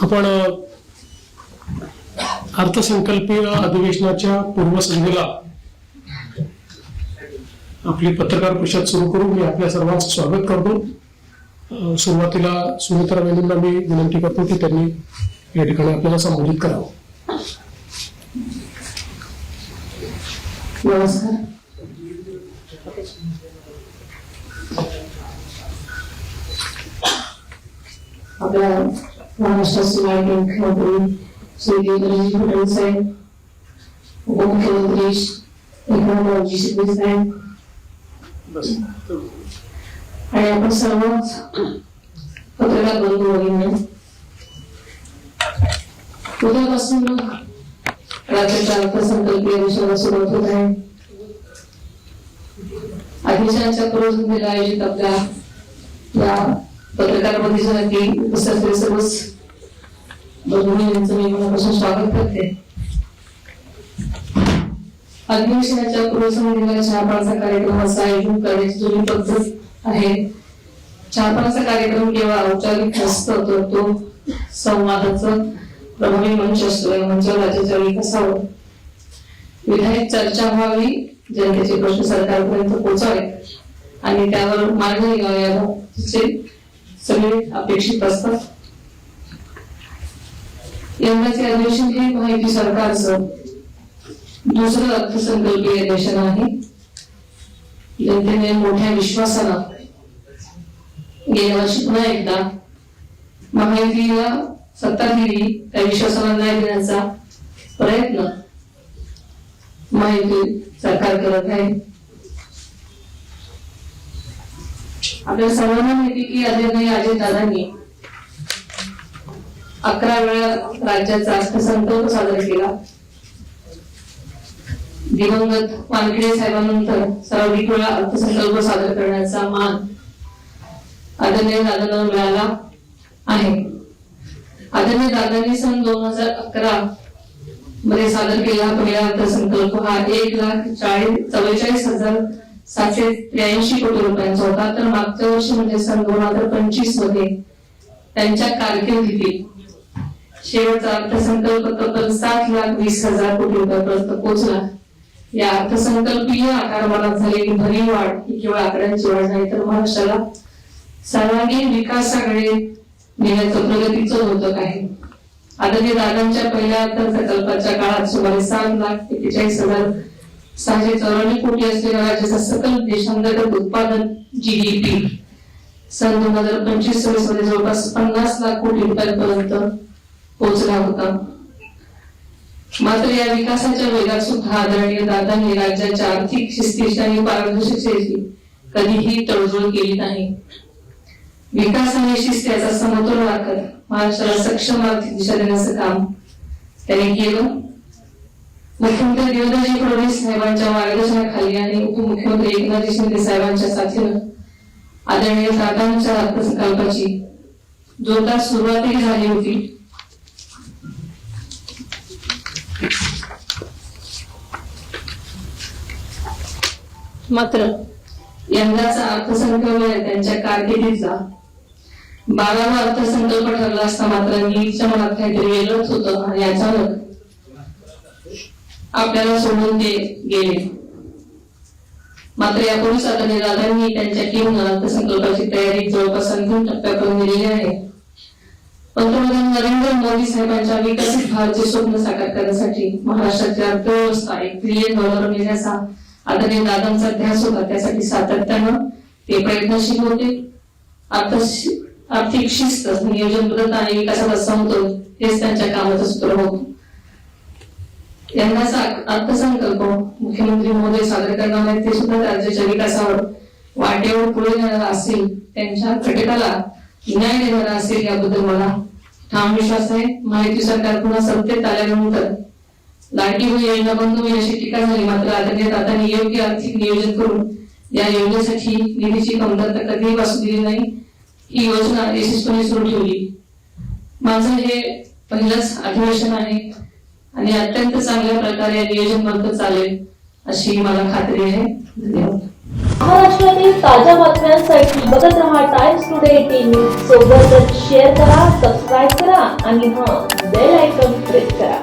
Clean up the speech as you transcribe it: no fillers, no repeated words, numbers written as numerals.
आपण अर्थसंकल्पीय अधिवेशनाच्या पूर्वसंध्येला आपली पत्रकार परिषद सुरू करू. मी आपल्या सर्वांचं स्वागत करतो. सुरुवातीला सुमित्रा वहिनींना मी विनंती करतो की त्यांनी या ठिकाणी आपल्याला संबोधित करावं. नमस्कार. आपल्या महाराष्ट्राचे माजी मुख्यमंत्री श्री देवेंद्रजी फडणवीस साहेब, उपमुख्यमंत्री एकनाथरावजी शिंदे साहेब आणि आपण सर्वच पत्रकार बंधू भगिनी, उद्यापासून राज्याच्या अर्थसंकल्पीय अधिवेशनाला सुरुवात होत आहे. अधिवेशनाच्या पूर्वसंध्येला आयोजित आपल्या या पत्रकार परिषदेसाठी उपस्थित सर्वच बंधूंचं मी मनापासून स्वागत करते. अधिवेशनाच्या पूर्वसंध्येला चहापानाचा कार्यक्रमाचं आयोजन करण्याची जुनी पद्धत आहे. चहापानाचा कार्यक्रम केवळ औपचारिक नसतो, तर तो संवादाचं प्रभावी मंच असतो. या मंचावर राज्याच्या विकासावर विधायक चर्चा व्हावी, जनतेचे प्रश्न सरकारपर्यंत पोहोचावे आणि त्यावर मार्ग निघावे याचे सगळे अपेक्षित असतात. यंदाचे अधिवेशन हे माहिती सरकारचं दुसरं अर्थसंकल्पीय अधिवेशन आहे. जनतेने मोठ्या विश्वासानं गेल्या वर्षी पुन्हा एकदा महायुतीला सत्ता दिली, त्या विश्वासाला न्याय देण्याचा प्रयत्न महायुती सरकार करत आहे. आपल्याला सर्वांना माहिती की अजितदादांनी 11 वेळा राज्याचा अर्थसंकल्प सादर केला. दिवंगत वानखेडे साहेबांनंतर सर्वाधिक वेळा अर्थसंकल्प सादर करण्याचा मान आदरणीय दादांना मिळाला आहे. आदरणीय दादांनी सन 2011 मध्ये सादर केलेला पहिला अर्थसंकल्प हा 1,44,783 कोटी रुपयांचा होता. तर मागच्या वर्षी म्हणजे सन 2025 मध्ये त्यांच्या कारकिर्दीतील शेवटचा अर्थसंकल्प तब्बल 7,20,000 कोटी रुपयापर्यंत पोहोचला. या अर्थसंकल्पीय आकारमानात झालेली भरीव वाढ ही केवळ आकड्यांची वाढ नाही, तर महाराष्ट्राला सर्वांगीण विकासाकडे नेण्याचं प्रगतीचं द्योतक आहे. आदरणीय दादांच्या पहिल्या अर्थसंकल्पाच्या काळात सुमारे 7,41,694 कोटी असलेल्या राज्याचा सकल देशांतर्गत उत्पादन GDP सन 2025-26 मध्ये जवळपास 50 लाख कोटी रुपयांपर्यंत पोहोचला होता. मात्र या विकासाच्या वेगात सुद्धा आदरणीय दादांनी राज्याच्या आर्थिक शिस्तीची आणि पारदर्शकतेची कधीही तडजोड केली नाही. विकास आणि शिस्त याचा समतोल राखत महाराष्ट्राला सक्षम आर्थिक दिशा देण्याचं काम त्यांनी केलं. मुख्यमंत्री देवेंद्रजी फडणवीस साहेबांच्या मार्गदर्शनाखाली आणि उपमुख्यमंत्री एकनाथजी शिंदे साहेबांच्या साथीनं आदरणीय दादांच्या अर्थसंकल्पाची जोरदार सुरुवातही झाली होती. मात्र यंदाचा अर्थसंकल्प त्यांच्या कारकिर्दीचा 12वा अर्थसंकल्प ठरला असता मात्र नीटच्या मनात काहीतरी वेगळंच होतं आणि अचानक आपल्याला सोडून ते गेले. मात्र यापूर्वीच आदरणीय दादांनी त्यांच्या टीमनं अर्थसंकल्पाची तयारी जवळपास अंतिम टप्प्यापर्यंत नेलेली आहे. पंतप्रधान नरेंद्र मोदी साहेबांच्या विकसित भारतचे स्वप्न साकार करण्यासाठी महाराष्ट्राची अर्थव्यवस्था $1 ट्रिलियन नेण्याचा आदरणीय दादांचा ध्यास होता. त्यासाठी सातत्यानं ते प्रयत्नशील होते. आर्थिक शिस्त, नियोजनबद्धता आणि विकासाचा समतोल हेच त्यांच्या कामाचं सूत्र होतं. यंदाचा अर्थसंकल्प मुख्यमंत्री महोदय सादर करणार आहेत, ते सुद्धा राज्याच्या विकासावर वाटेवर पुढे जाणारा असेल, त्यांच्या घटकाला न्याय देणारा असेल याबद्दल मला ठाम विश्वास आहे. माहिती सरकार पुन्हा सत्तेत आल्यानंतर लाडकी बहीण योजना बंद होईल अशी टीका झाली, मात्र आदरणीय दादांनी योग्य आर्थिक नियोजन करून या योजनेसाठी निधीची कमतरता कधीही भासू दिली नाही. ही योजना यशस्वीपणे सुरू ठेवली. माझं हे पहिलंच अधिवेशन आहे आणि अत्यंत चांगल्या प्रकारे नियोजनबद्ध चालेल अशी मला खात्री आहे. धन्यवाद. महाराष्ट्रातील ताज्या बातम्यांसाठी बघत रहा टाइम्स टुडे 18 न्यूज. सोबतच शेअर करा, सबस्क्राईब करा आणि बेल आयकॉन प्रेस करा.